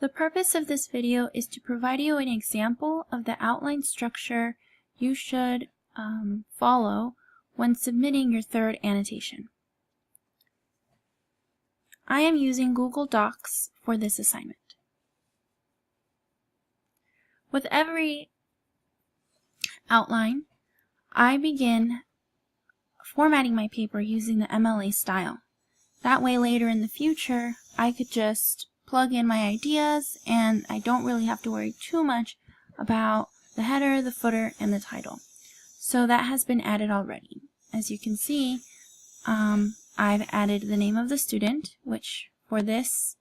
The purpose of this video is to provide you an example of the outline structure you should follow when submitting your third annotation. I am using Google Docs for this assignment. With every outline, I begin formatting my paper using the MLA style. That way later in the future, I could just plug in my ideas and I don't really have to worry too much about the header, the footer, and the title. So that has been added already. As you can see, I've added the name of the student, which for this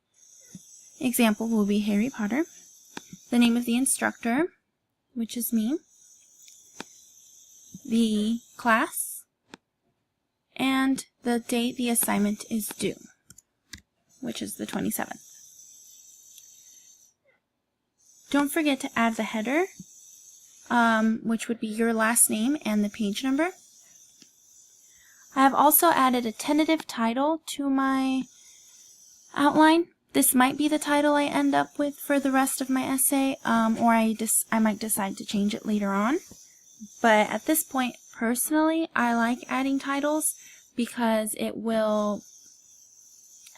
example will be Harry Potter, the name of the instructor, which is me, the class, and the date the assignment is due, which is the 27th. Don't forget to add the header, which would be your last name and the page number. I have also added a tentative title to my outline. This might be the title I end up with for the rest of my essay, or I might decide to change it later on. But at this point, personally, I like adding titles because it will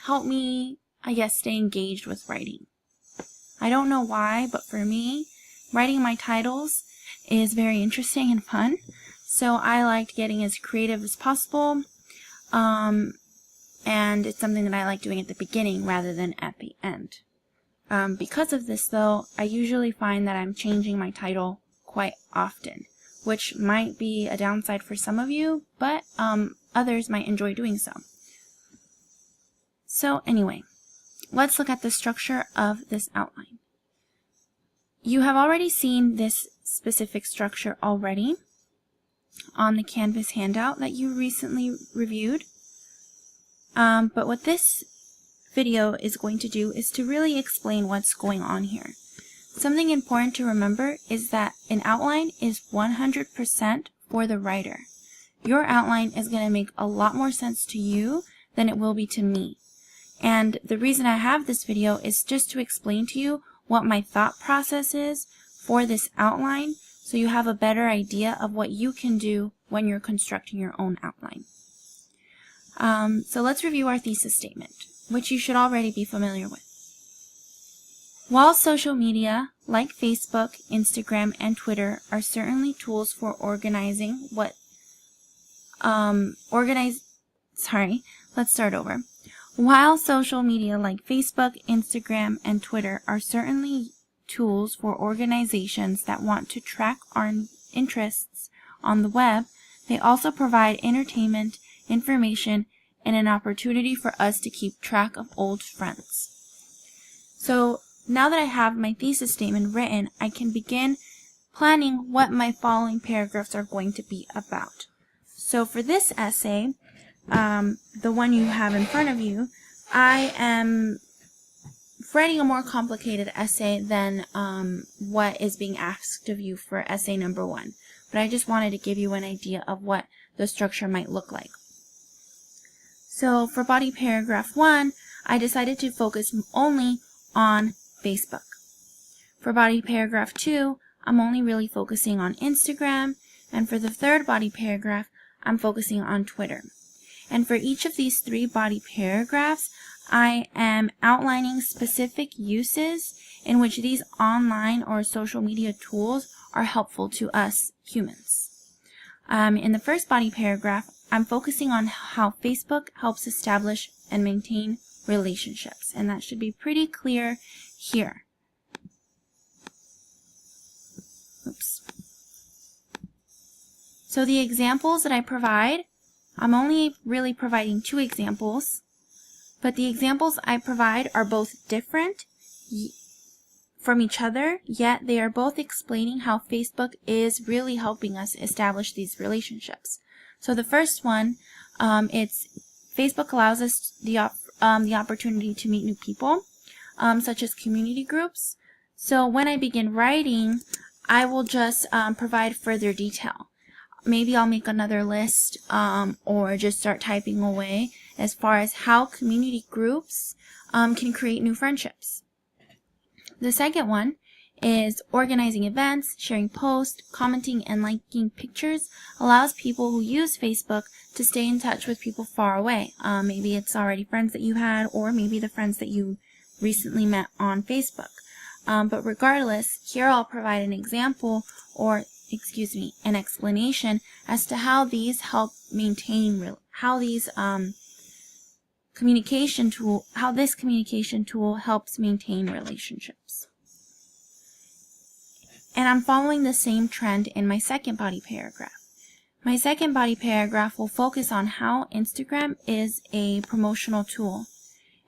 help me, I guess, stay engaged with writing. I don't know why, but for me, writing my titles is very interesting and fun. So I liked getting as creative as possible, and it's something that I like doing at the beginning rather than at the end. Because of this, though, I usually find that I'm changing my title quite often, which might be a downside for some of you, but others might enjoy doing so. So anyway, let's look at the structure of this outline. You have already seen this specific structure already on the Canvas handout that you recently reviewed. But what this video is going to do is to really explain what's going on here. Something important to remember is that an outline is 100% for the writer. Your outline is going to make a lot more sense to you than it will be to me. And the reason I have this video is just to explain to you what my thought process is for this outline, so you have a better idea of what you can do when you're constructing your own outline. So let's review our thesis statement, which you should already be familiar with. While social media like Facebook, Instagram, and Twitter are certainly tools for organizing While social media like Facebook, Instagram, and Twitter are certainly tools for organizations that want to track our interests on the web, they also provide entertainment, information, and an opportunity for us to keep track of old friends. So now that I have my thesis statement written, I can begin planning what my following paragraphs are going to be about. So for this essay, the one you have in front of you, I am writing a more complicated essay than what is being asked of you for essay number 1. But I just wanted to give you an idea of what the structure might look like. So for body paragraph 1, I decided to focus only on Facebook. For body paragraph 2, I'm only really focusing on Instagram. And for the third body paragraph, I'm focusing on Twitter. And for each of these 3 body paragraphs, I am outlining specific uses in which these online or social media tools are helpful to us humans. In the first body paragraph, I'm focusing on how Facebook helps establish and maintain relationships, and that should be pretty clear here. Oops. So the examples that I provide, I'm only really providing 2 examples, but the examples I provide are both different from each other, yet they are both explaining how Facebook is really helping us establish these relationships. So the first one, it's Facebook allows us the opportunity to meet new people, such as community groups. So when I begin writing, I will just provide further detail. Maybe I'll make another list or just start typing away as far as how community groups can create new friendships. The second one is organizing events, sharing posts, commenting, and liking pictures allows people who use Facebook to stay in touch with people far away. Maybe it's already friends that you had, or maybe the friends that you recently met on Facebook. But regardless, here I'll provide an example, or an explanation as to how these help maintain how this communication tool helps maintain relationships. And I'm following the same trend in my second body paragraph. My second body paragraph will focus on how Instagram is a promotional tool,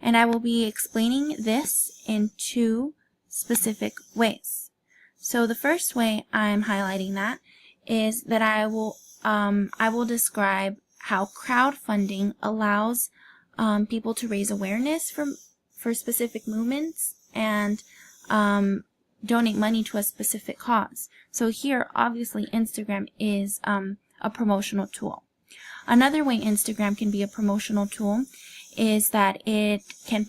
and I will be explaining this in two specific ways. So the first way I'm highlighting that is that I will describe how crowdfunding allows people to raise awareness for specific movements and donate money to a specific cause. So here, obviously, Instagram is a promotional tool. Another way Instagram can be a promotional tool is that it can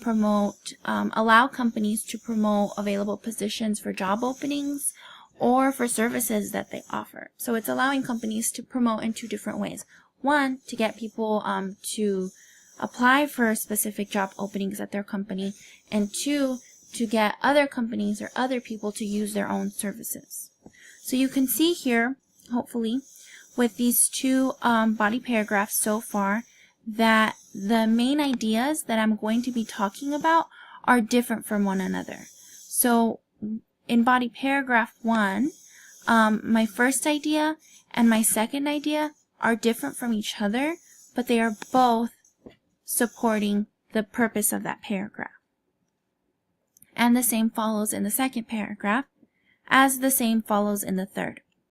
allow companies to promote available positions for job openings or for services that they offer. So it's allowing companies to promote in two different ways. One, to get people to apply for specific job openings at their company, and two, to get other companies or other people to use their own services. So you can see here, hopefully, with these two body paragraphs so far, that the main ideas that I'm going to be talking about are different from one another. So in body paragraph 1, my first idea and my second idea are different from each other, but they are both supporting the purpose of that paragraph. And the same follows in the second paragraph, as the same follows in the third.